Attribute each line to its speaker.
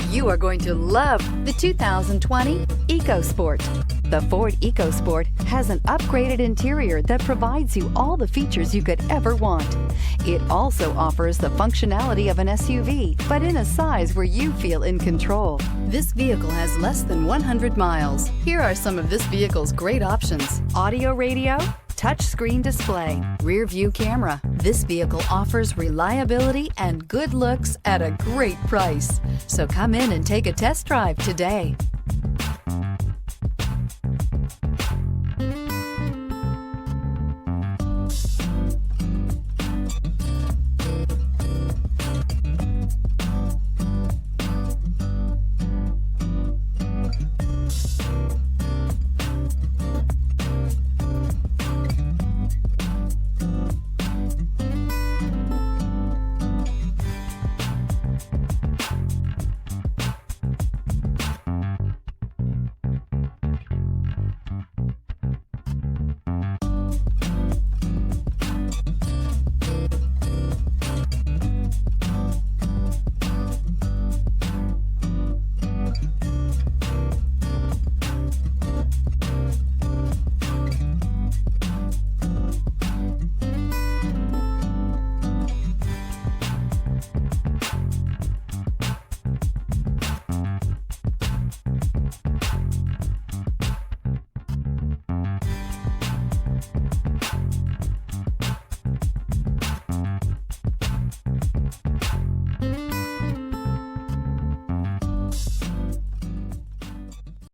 Speaker 1: You are going to love the 2020 EcoSport. The Ford EcoSport has an upgraded interior that provides you all the features you could ever want. It also offers the functionality of an SUV, but in a size where you feel in control. This vehicle has less than 100 miles. Here are some of this vehicle's great options: audio radio, touchscreen display, rear view camera. This vehicle offers reliability and good looks at a great price. So come in and take a test drive today.